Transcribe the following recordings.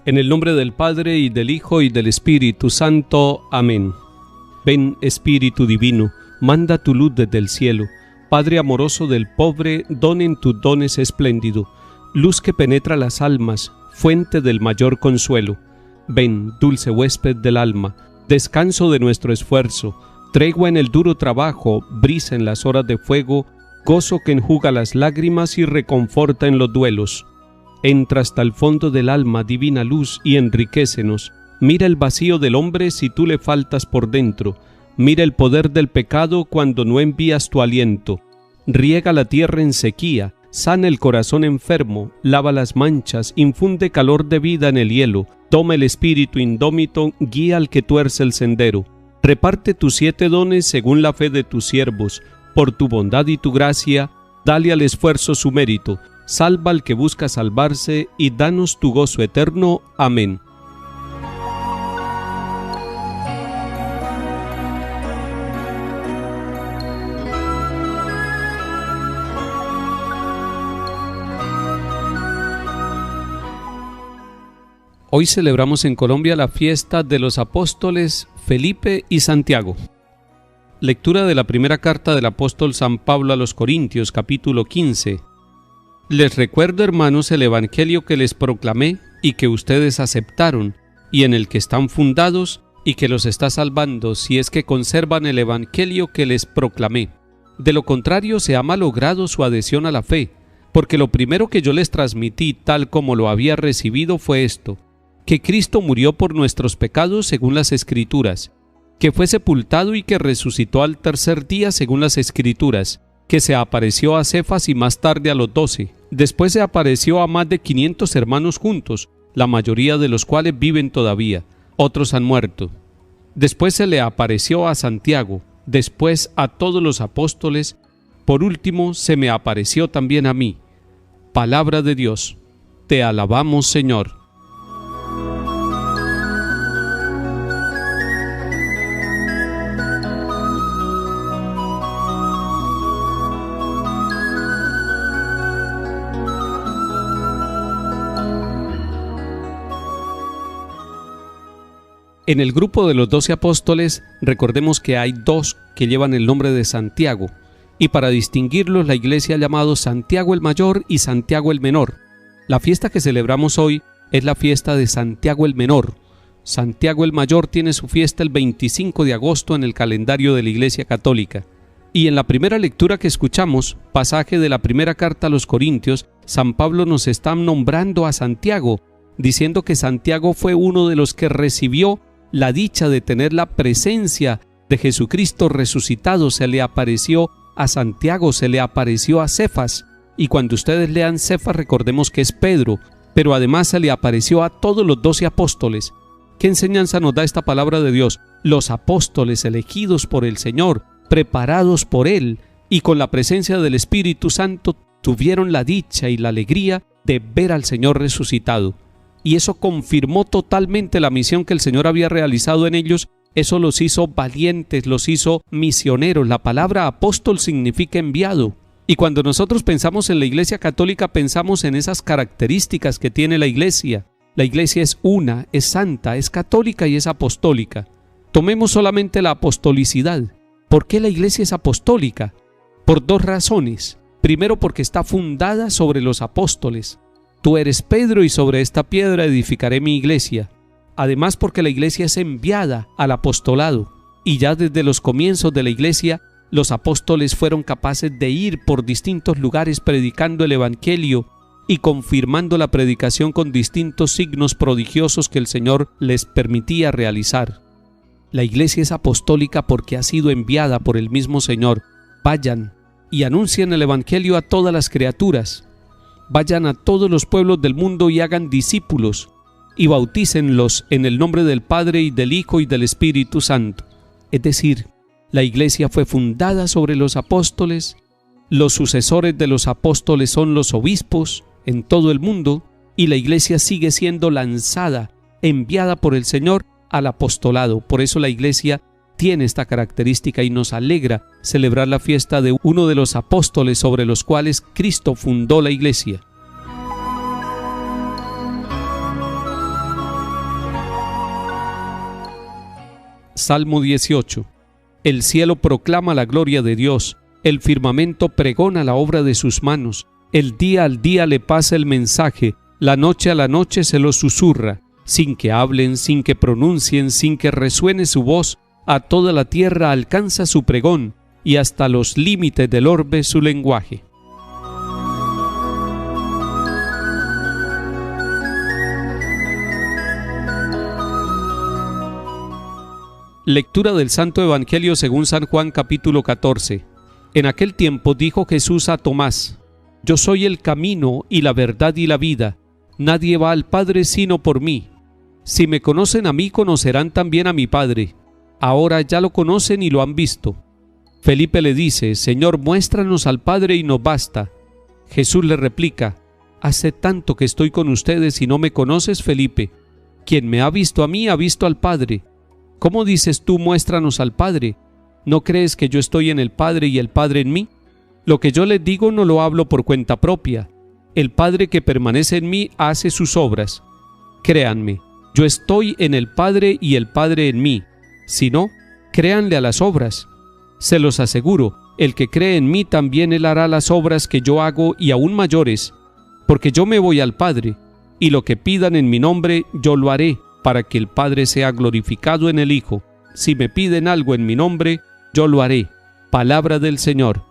En el nombre del Padre, y del Hijo, y del Espíritu Santo. Amén. Ven, Espíritu Divino, manda tu luz desde el cielo. Padre amoroso del pobre, don en tus dones espléndido, luz que penetra las almas, fuente del mayor consuelo. Ven, dulce huésped del alma, descanso de nuestro esfuerzo, tregua en el duro trabajo, brisa en las horas de fuego, gozo que enjuga las lágrimas y reconforta en los duelos. Entra hasta el fondo del alma, divina luz, y enriquécenos. Mira el vacío del hombre si tú le faltas por dentro. Mira el poder del pecado cuando no envías tu aliento. Riega la tierra en sequía, sana el corazón enfermo, lava las manchas, infunde calor de vida en el hielo. Toma el espíritu indómito, guía al que tuerce el sendero. Reparte tus 7 dones según la fe de tus siervos. Por tu bondad y tu gracia, dale al esfuerzo su mérito. Salva al que busca salvarse y danos tu gozo eterno. Amén. Hoy celebramos en Colombia la fiesta de los apóstoles Felipe y Santiago. Lectura de la primera carta del apóstol San Pablo a los Corintios, capítulo 15. Les recuerdo, hermanos, el evangelio que les proclamé y que ustedes aceptaron, y en el que están fundados, y que los está salvando, si es que conservan el evangelio que les proclamé. De lo contrario, se ha malogrado su adhesión a la fe, porque lo primero que yo les transmití, tal como lo había recibido, fue esto: que Cristo murió por nuestros pecados según las Escrituras, que fue sepultado y que resucitó al tercer día según las Escrituras, que se apareció a Cefas y más tarde a los 12. Después se apareció a más de 500 hermanos juntos, la mayoría de los cuales viven todavía, otros han muerto. Después se le apareció a Santiago, después a todos los apóstoles, por último se me apareció también a mí. Palabra de Dios. Te alabamos, Señor. En el grupo de los 12 apóstoles, recordemos que hay 2 que llevan el nombre de Santiago, y para distinguirlos la Iglesia ha llamado Santiago el Mayor y Santiago el Menor. La fiesta que celebramos hoy es la fiesta de Santiago el Menor. Santiago el Mayor tiene su fiesta el 25 de agosto en el calendario de la Iglesia Católica. Y en la primera lectura que escuchamos, pasaje de la primera carta a los Corintios, San Pablo nos está nombrando a Santiago, diciendo que Santiago fue uno de los que recibió la dicha de tener la presencia de Jesucristo resucitado. Se le apareció a Santiago, se le apareció a Cefas, y cuando ustedes lean Cefas recordemos que es Pedro, pero además se le apareció a todos los 12 apóstoles. ¿Qué enseñanza nos da esta palabra de Dios? Los apóstoles elegidos por el Señor, preparados por Él, y con la presencia del Espíritu Santo tuvieron la dicha y la alegría de ver al Señor resucitado. Y eso confirmó totalmente la misión que el Señor había realizado en ellos. Eso los hizo valientes, los hizo misioneros. La palabra apóstol significa enviado. Y cuando nosotros pensamos en la Iglesia Católica, pensamos en esas características que tiene la Iglesia. La Iglesia es una, es santa, es católica y es apostólica. Tomemos solamente la apostolicidad. ¿Por qué la Iglesia es apostólica? Por 2 razones. Primero, porque está fundada sobre los apóstoles. Tú eres Pedro y sobre esta piedra edificaré mi iglesia. Además, porque la iglesia es enviada al apostolado. Y ya desde los comienzos de la iglesia, los apóstoles fueron capaces de ir por distintos lugares predicando el evangelio y confirmando la predicación con distintos signos prodigiosos que el Señor les permitía realizar. La iglesia es apostólica porque ha sido enviada por el mismo Señor. Vayan y anuncien el evangelio a todas las criaturas. Vayan a todos los pueblos del mundo y hagan discípulos, y bautícenlos en el nombre del Padre y del Hijo y del Espíritu Santo. Es decir, la iglesia fue fundada sobre los apóstoles, los sucesores de los apóstoles son los obispos en todo el mundo, y la iglesia sigue siendo lanzada, enviada por el Señor al apostolado. Por eso la iglesia tiene esta característica y nos alegra celebrar la fiesta de uno de los apóstoles sobre los cuales Cristo fundó la iglesia. Salmo 18. El cielo proclama la gloria de Dios, el firmamento pregona la obra de sus manos, el día al día le pasa el mensaje, la noche a la noche se lo susurra, sin que hablen, sin que pronuncien, sin que resuene su voz, a toda la tierra alcanza su pregón, y hasta los límites del orbe su lenguaje. Lectura del Santo Evangelio según San Juan capítulo 14. En aquel tiempo dijo Jesús a Tomás: Yo soy el camino y la verdad y la vida. Nadie va al Padre sino por mí. Si me conocen a mí, conocerán también a mi Padre. Ahora ya lo conocen y lo han visto. Felipe le dice: Señor, muéstranos al Padre y nos basta. Jesús le replica: Hace tanto que estoy con ustedes y no me conoces, Felipe. Quien me ha visto a mí ha visto al Padre. ¿Cómo dices tú, muéstranos al Padre? ¿No crees que yo estoy en el Padre y el Padre en mí? Lo que yo les digo no lo hablo por cuenta propia. El Padre que permanece en mí hace sus obras. Créanme, yo estoy en el Padre y el Padre en mí. Si no, créanle a las obras. Se los aseguro, el que cree en mí también él hará las obras que yo hago y aún mayores, porque yo me voy al Padre, y lo que pidan en mi nombre yo lo haré, para que el Padre sea glorificado en el Hijo. Si me piden algo en mi nombre, yo lo haré. Palabra del Señor.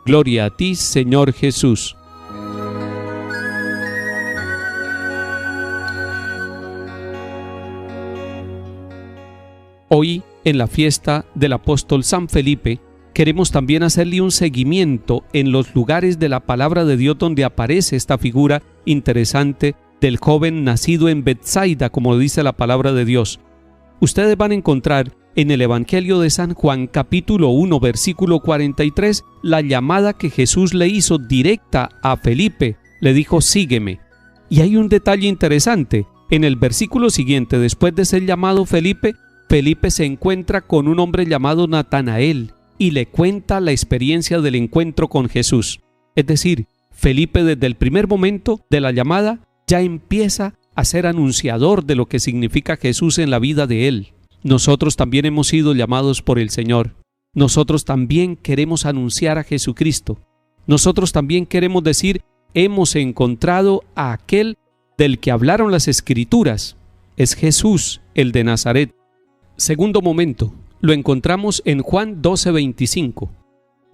Gloria a ti, Señor Jesús. Hoy, en la fiesta del apóstol San Felipe, queremos también hacerle un seguimiento en los lugares de la palabra de Dios donde aparece esta figura interesante del joven nacido en Betsaida, como dice la palabra de Dios. Ustedes van a encontrar en el Evangelio de San Juan, capítulo 1, versículo 43, la llamada que Jesús le hizo directa a Felipe. Le dijo: sígueme. Y hay un detalle interesante. En el versículo siguiente, después de ser llamado Felipe, Felipe se encuentra con un hombre llamado Natanael y le cuenta la experiencia del encuentro con Jesús. Es decir, Felipe desde el primer momento de la llamada ya empieza a ser anunciador de lo que significa Jesús en la vida de él. Nosotros también hemos sido llamados por el Señor. Nosotros también queremos anunciar a Jesucristo. Nosotros también queremos decir: hemos encontrado a aquel del que hablaron las Escrituras. Es Jesús, el de Nazaret. Segundo momento, lo encontramos en Juan 12:25.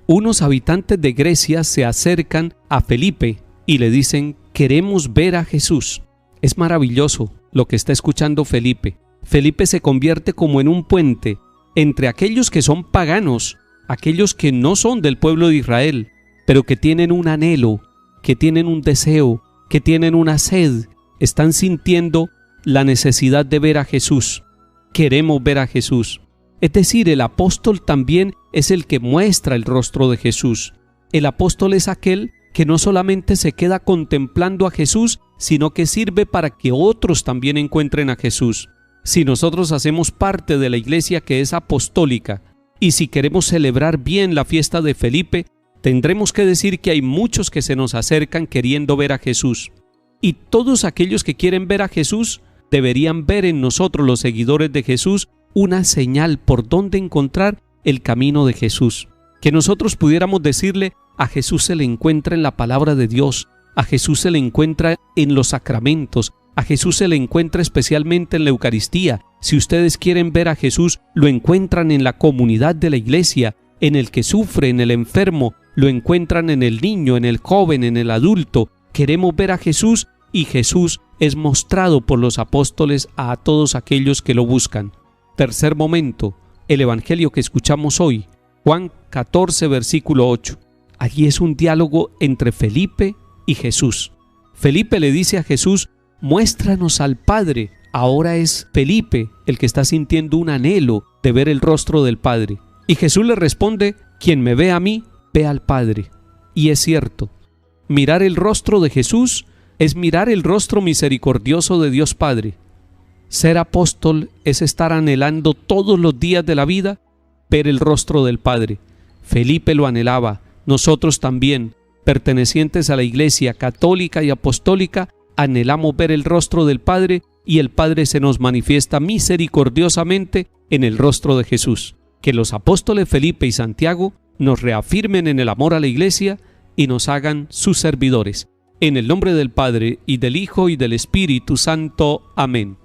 Unos habitantes de Grecia se acercan a Felipe y le dicen: queremos ver a Jesús. Es maravilloso lo que está escuchando Felipe. Felipe se convierte como en un puente entre aquellos que son paganos, aquellos que no son del pueblo de Israel, pero que tienen un anhelo, que tienen un deseo, que tienen una sed, están sintiendo la necesidad de ver a Jesús. Queremos ver a Jesús. Es decir, el apóstol también es el que muestra el rostro de Jesús. El apóstol es aquel que no solamente se queda contemplando a Jesús, sino que sirve para que otros también encuentren a Jesús. Si nosotros hacemos parte de la iglesia que es apostólica, y si queremos celebrar bien la fiesta de Felipe, tendremos que decir que hay muchos que se nos acercan queriendo ver a Jesús. Y todos aquellos que quieren ver a Jesús deberían ver en nosotros, los seguidores de Jesús, una señal por donde encontrar el camino de Jesús. Que nosotros pudiéramos decirle: a Jesús se le encuentra en la palabra de Dios, a Jesús se le encuentra en los sacramentos, a Jesús se le encuentra especialmente en la Eucaristía. Si ustedes quieren ver a Jesús, lo encuentran en la comunidad de la iglesia, en el que sufre, en el enfermo, lo encuentran en el niño, en el joven, en el adulto. Queremos ver a Jesús y Jesús es mostrado por los apóstoles a todos aquellos que lo buscan. Tercer momento, el evangelio que escuchamos hoy, Juan 14, versículo 8. Allí es un diálogo entre Felipe y Jesús. Felipe le dice a Jesús: muéstranos al Padre. Ahora es Felipe el que está sintiendo un anhelo de ver el rostro del Padre. Y Jesús le responde: quien me ve a mí, ve al Padre. Y es cierto, mirar el rostro de Jesús es mirar el rostro misericordioso de Dios Padre. Ser apóstol es estar anhelando todos los días de la vida ver el rostro del Padre. Felipe lo anhelaba, nosotros también, pertenecientes a la Iglesia católica y apostólica, anhelamos ver el rostro del Padre, y el Padre se nos manifiesta misericordiosamente en el rostro de Jesús. Que los apóstoles Felipe y Santiago nos reafirmen en el amor a la Iglesia y nos hagan sus servidores. En el nombre del Padre, y del Hijo, y del Espíritu Santo. Amén.